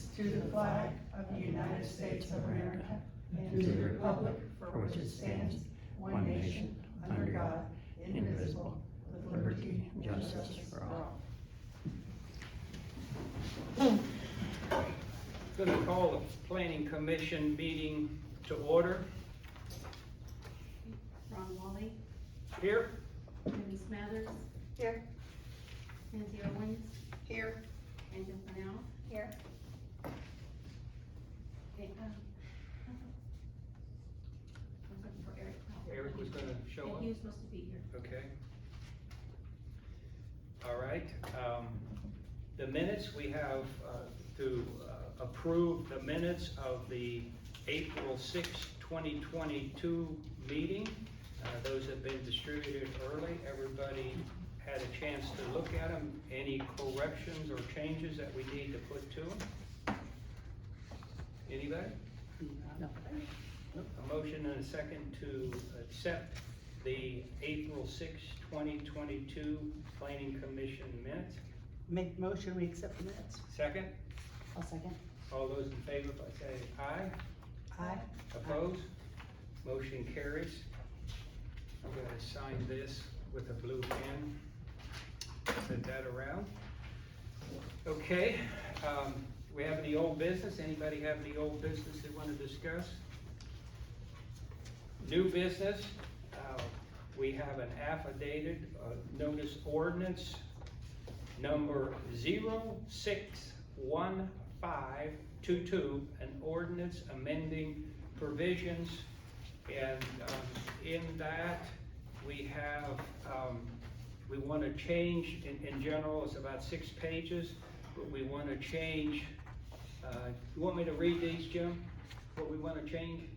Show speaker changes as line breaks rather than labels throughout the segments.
allegiance to the flag of the United States of America and to the republic for which it stands, one nation, under God, indivisible, with liberty and justice for all.
Going to call the Planning Commission meeting to order.
Ron Wally,
Here.
Debbie Smathers,
Here.
Nancy Owens,
Here.
Angela Fennell.
Here.
Okay, I was looking for Eric.
Eric was going to show
Yeah,
up.
he was supposed to be here.
Okay. All right. The minutes, we have to approve the minutes of the April 6, 2022 meeting. Those have been distributed early. Everybody had a chance to look at them. Any corrections or changes that we need to put to them? Anybody?
No.
A motion and a second to accept the April 6, 2022 Planning Commission minutes.
Make motion, we accept the minutes.
Second,
I'll second.
all those in favor by saying aye.
Aye.
Opposed? Motion carries. I'm gonna sign this with a blue pen. Send that around. Okay, we have any old business? Anybody have any old business they want to discuss? New business, we have an affidavit, notice ordinance number 061522, an ordinance amending provisions. And in that, we have, we want to change, in general, it's about 6 pages, but we want to change, you want me to read these, Jim? What we want to change?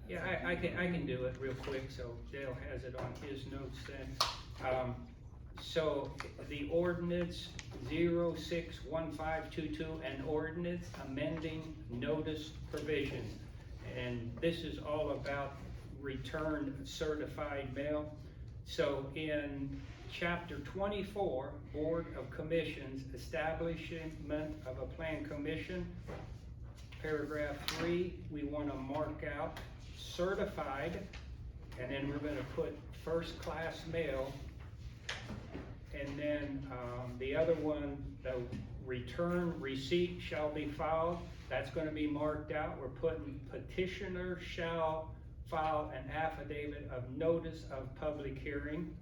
Yeah, I can do it real quick, so Dale has it on his notes then. So the ordinance 061522, an ordinance amending notice provisions. And this is all about returned certified mail. So in chapter 24, Board of Commissions, establishment of a plan commission, paragraph 3, we want to mark out certified, and then we're going to put first class mail. And then the other one, the return receipt shall be filed. That's going to be marked out. We're putting petitioner shall file an affidavit of notice of public hearing.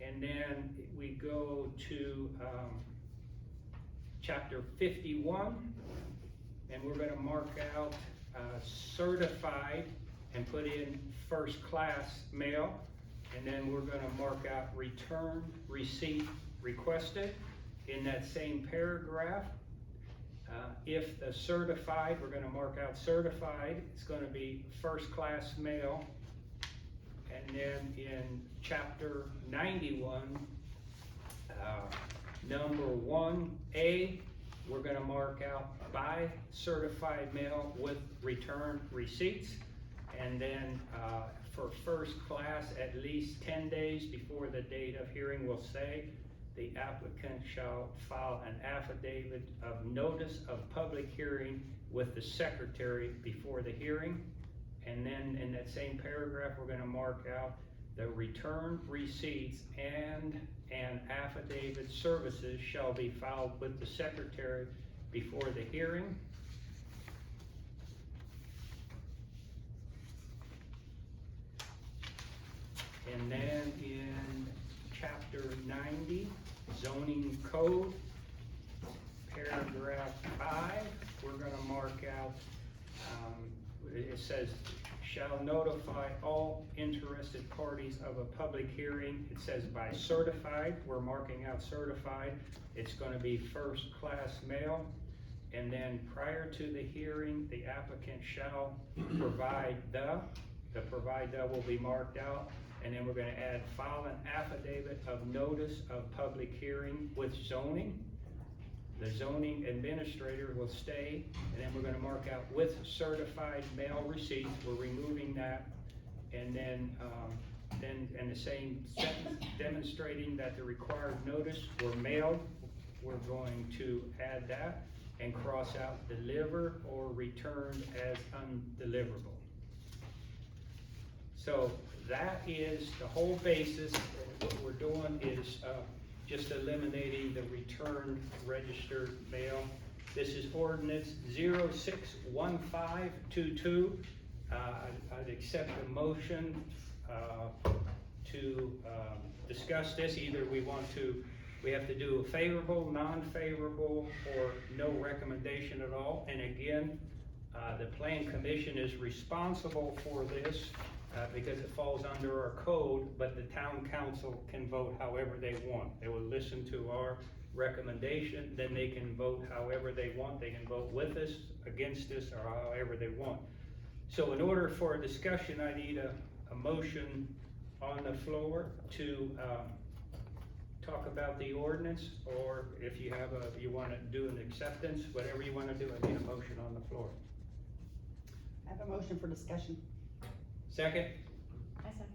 And then we go to chapter 51, and we're going to mark out certified and put in first class mail. And then we're going to mark out return receipt requested. In that same paragraph, if the certified, we're going to mark out certified, it's going to be first class mail. And then in chapter 91, number 1A, we're going to mark out by certified mail with return receipts. And then for first class, at least 10 days before the date of hearing will say, the applicant shall file an affidavit of notice of public hearing with the secretary before the hearing. And then in that same paragraph, we're going to mark out the return receipts and affidavit services shall be filed with the secretary before the hearing. And then in chapter 90, zoning code, paragraph 5, we're going to mark out, it says, shall notify all interested parties of a public hearing. It says by certified, we're marking out certified. It's going to be first class mail. And then prior to the hearing, the applicant shall provide the provide the will be marked out. And then we're going to add file an affidavit of notice of public hearing with zoning. The zoning administrator will stay, and then we're going to mark out with certified mail receipts. We're removing that, and then in the same sentence, demonstrating that the required notice were mailed we're going to add that and cross out deliver or returned as undeliverable. So that is the whole basis. What we're doing is just eliminating the returned registered mail. This is ordinance 061522. I'd accept a motion to discuss this. Either we have to do a favorable, non-favorable, or no recommendation at all. And again, the Plan Commission is responsible for this because it falls under our code, but the town council can vote however they want. They will listen to our recommendation, then they can vote however they want. They can vote with us, against us, or however they want. So in order for a discussion, I need a motion on the floor to talk about the ordinance, or if you have you wanna do an acceptance, whatever you wanna do, I need a motion on the floor.
I have a motion for discussion.
Second?
I second.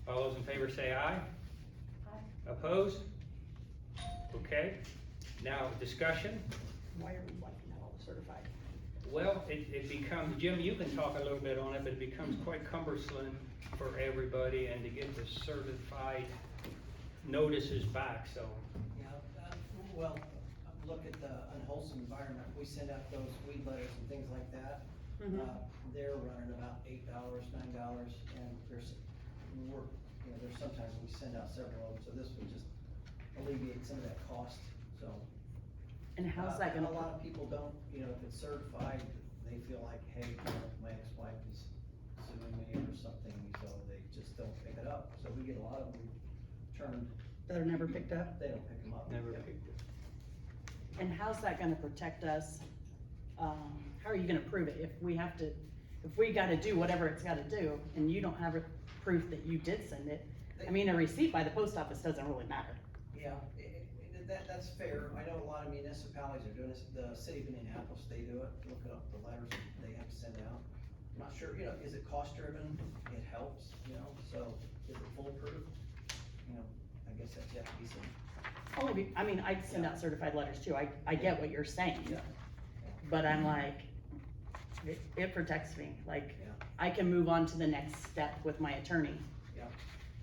All those in favor say aye.
Aye.
Opposed? Okay, now discussion.
Why are we wiping out all the certified?
Well, it becomes, Jim, you can talk a little bit on it, but it becomes quite cumbersome for everybody and to get the certified notices back, so.
Yeah, well, look at the unwholesome environment. We send out those weed letters and things like that. They're running about $8, $9, and there's sometimes we send out several of them, so this would just alleviate some of that cost, so.
And how's that gonna?
A lot of people don't, if it's certified, they feel like, hey, my ex-wife is suing me or something, so they just don't pick it up. So we get a lot of them turned.
That are never picked up?
They don't pick them up.
Never
Yep.
picked it.
And how's that gonna protect us? How are you gonna prove it? If we gotta do whatever it's gotta do, and you don't have a proof that you did send it, I mean, a receipt by the post office doesn't really matter.
Yeah, that's fair. I know a lot of municipalities are doing this. The city of Minneapolis, they do it. Look up the letters they have to send out. I'm not sure, is it cost driven? It helps, so is it foolproof? I guess that's yet to be seen.
I'd send out certified letters too. I get what you're saying.
Yeah.
But I'm like, it protects me. Like,
Yeah.
I can move on to the next step with my attorney.
Yeah.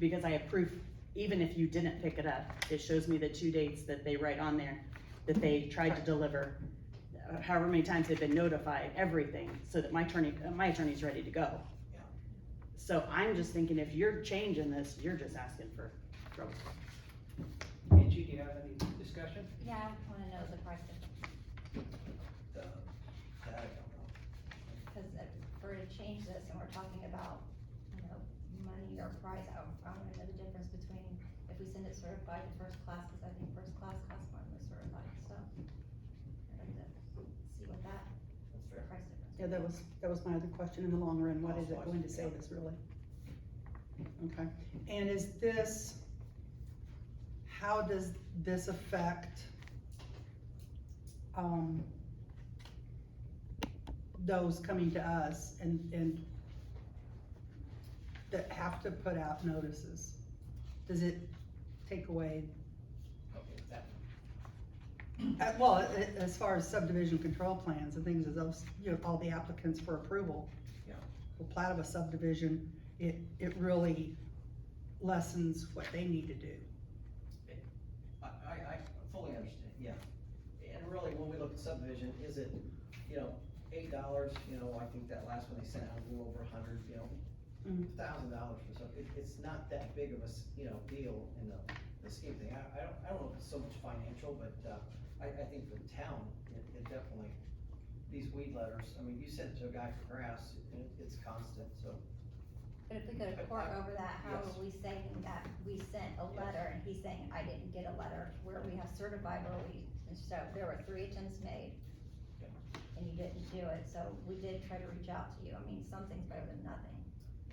Because I have proof, even if you didn't pick it up, it shows me the 2 dates that they write on there, that they tried to deliver, however many times they've been notified, everything, so that my attorney's ready to go.
Yeah.
So I'm just thinking, if you're changing this, you're just asking for trouble.
Angie, do you have any discussion?
Yeah, I wanna know the price difference,
That I don't know.
cause for to change this, and we're talking about, money or price, I wanna know the difference between if we send it certified to first class, cause I think first class costs more than the certified, so. I'd like to see what that
That's fair.
price difference.
Yeah, that was my other question in the long run. What is it
Cost-wise,
going to save
yeah.
us really? Okay, and how does this affect, those coming to us and that have to put out notices? Does it take away,
Okay, that,
as far as subdivision control plans and things, as those, all the applicants for approval?
Yeah.
The plat of a subdivision, it really lessens what they need to do.
I fully understand, yeah. And really, when we look at subdivision, is it, $8, I think that last one they sent out a little over 100, $1,000 for something. It's not that big of a, deal in the scheme thing. I don't know if it's so much financial, but, I think for the town, it definitely, these weed letters, you send it to a guy for grass, it's constant, so.
But if we go to court over that, how
Yes.
are we saying that we sent a letter and he's saying, I didn't get a letter, where we have certified where and so there were 3 attempts made.
Yeah.
And you didn't do it, so we did try to reach out to you, something's better than nothing.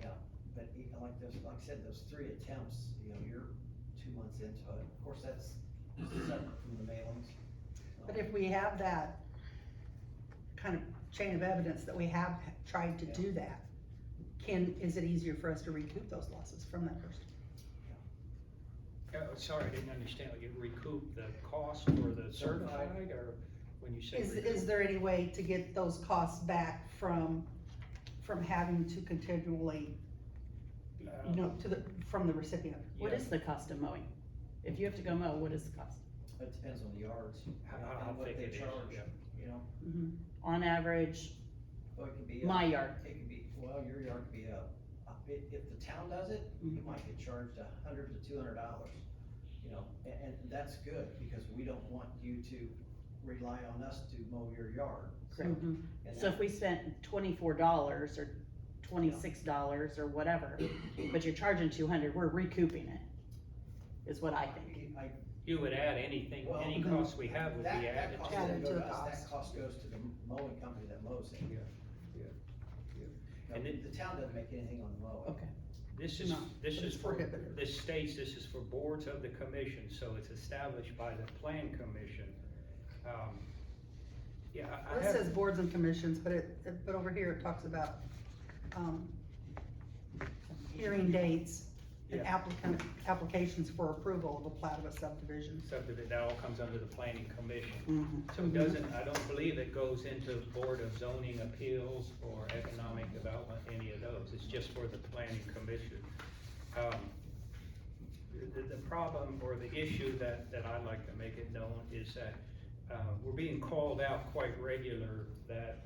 Yeah, but like I said, those 3 attempts, you're 2 months into it. Of course, that's separate from the mailings.
But if we have that kind of chain of evidence that we have tried to do that, is it easier for us to recoup those losses from that person?
Sorry, I didn't understand, you recoup the cost for the certified, or when you say?
Is there any way to get those costs back from having to continually, from the recipient?
What is the cost of mowing? If you have to go mow, what is the cost?
It depends on the yards,
How
and what
thick
they
it is,
charge,
yeah.
you know,
On average,
well, it could be.
my yard.
It could be, well, your yard could be if the town does it, you might get charged $100 to $200, you know, and that's good, because we don't want you to rely on us to mow your yard.
Correct.
And
So if we spent $24 or $26 or whatever, but you're charging 200, we're recouping it, is what I think.
You would add anything,
Well,
any costs we have would be added
That cost
to
doesn't
it.
go
to
to
the
us,
cost.
that cost goes to the mowing company that mows it.
Yeah.
Now,
And then-
the town doesn't make anything on the mowing.
Okay.
This is,
No,
this
but
is
it's
for,
prohibited.
this states this is for boards of the commission, so it's established by the plan commission. Yeah, I
It
have.
says boards and commissions, but but over here it talks about, hearing dates and
Yeah.
applications for approval of a plat of a subdivision.
Subdivision, that all comes under the planning commission.
Mhm.
So it doesn't, I don't believe it goes into Board of Zoning Appeals or Economic Development, any of those, it's just for the planning commission. The problem or the issue that I'd like to make it known is that, we're being called out quite regular that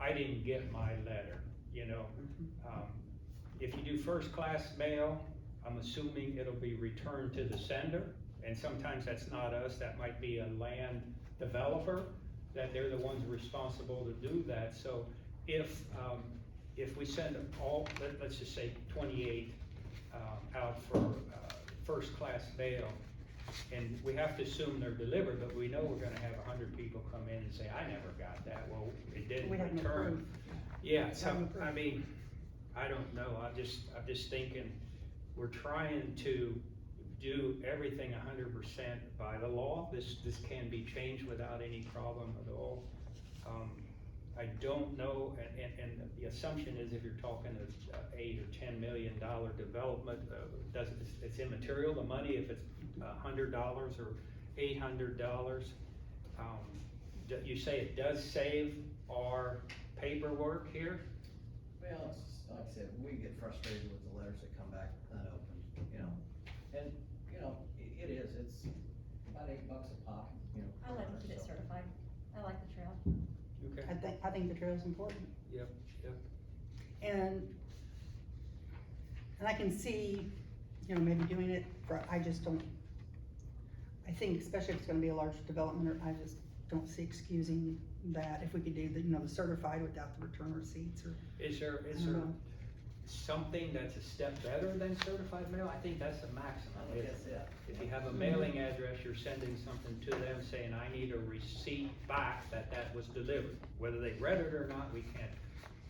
I didn't get my letter, you know? If you do first-class mail, I'm assuming it'll be returned to the sender, and sometimes that's not us, that might be a land developer, that they're the ones responsible to do that. So if we send let's just say 28 out for first-class mail, and we have to assume they're delivered, but we know we're gonna have 100 people come in and say, I never got that, well, it didn't
We haven't
return.
approved.
Yeah, so,
Haven't approved.
I mean, I don't know, I'm just thinking, we're trying to do everything 100% by the law. This can be changed without any problem at all. I don't know, and the assumption is if you're talking $8 or $10 million development, it's immaterial, the money, if it's $100 or $800. You say it does save our paperwork here?
Well, it's, like I said, we get frustrated with the letters that come back unopened, you know, and, you know, it is, it's about $8 a pop, you know.
I like to get it
so.
certified, I like the trail.
Okay.
I think the trail is important.
Yep.
And I can see, maybe doing it I just don't, I think especially if it's gonna be a large development, I just don't see excusing that if we could do the certified without the return receipts or.
Is there
I don't know.
something that's a step better than certified mail? I think that's the maximum.
I think that's it.
If you have a mailing address, you're sending something to them saying, I need a receipt back that was delivered. Whether they read it or not, we can't,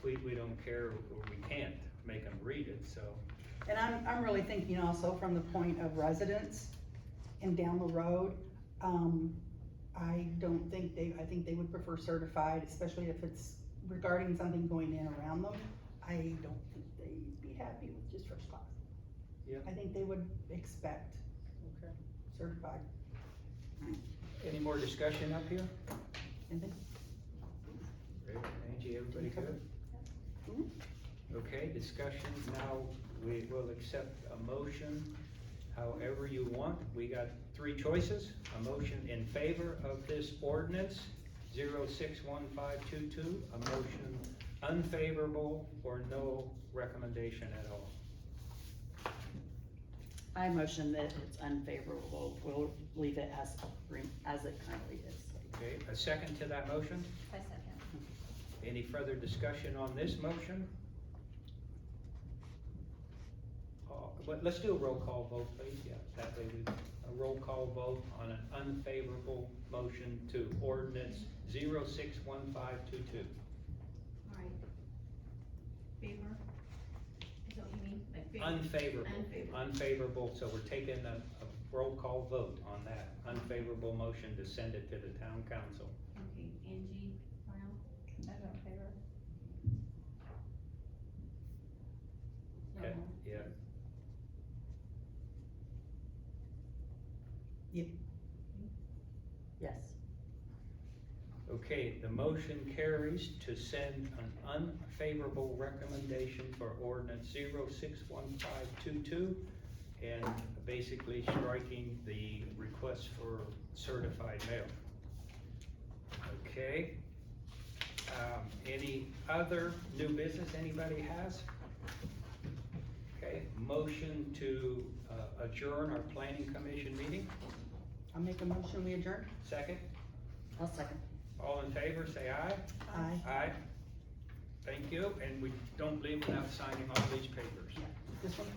we don't care, or we can't make them read it, so.
And I'm really thinking also from the point of residents and down the road, I think they would prefer certified, especially if it's regarding something going in around them. I don't think they'd be happy with just first class.
Yeah.
I think they would expect
Okay.
certified.
Any more discussion up here?
Anything?
Great. Angie, everybody good?
Mhm.
Okay, discussion, now we will accept a motion however you want. We got 3 choices, a motion in favor of this ordinance, 061522, a motion unfavorable, or no recommendation at all.
I motion that it's unfavorable, we'll leave it as it currently is.
Okay, a second to that motion?
I second.
Any further discussion on this motion? But let's do a roll call vote, please, yeah, that way a roll call vote on an unfavorable motion to ordinance 061522.
Alright. Favor? Is that what you mean? Like favor?
Unfavorable.
Unfavorable.
Unfavorable, so we're taking a roll call vote on that unfavorable motion to send it to the town council.
Okay, Angie, Brown?
I vote in favor.
Yeah,
No.
yeah.
Yes.
Okay, the motion carries to send an unfavorable recommendation for ordinance 061522 and basically striking the request for certified mail. Okay. Any other new business anybody has? Okay, motion to adjourn our planning commission meeting.
I'll make a motion, we adjourn.
Second,
I'll second.
all in favor, say aye.
Aye.
Aye. Thank you, and we don't leave without signing all these papers.
This one?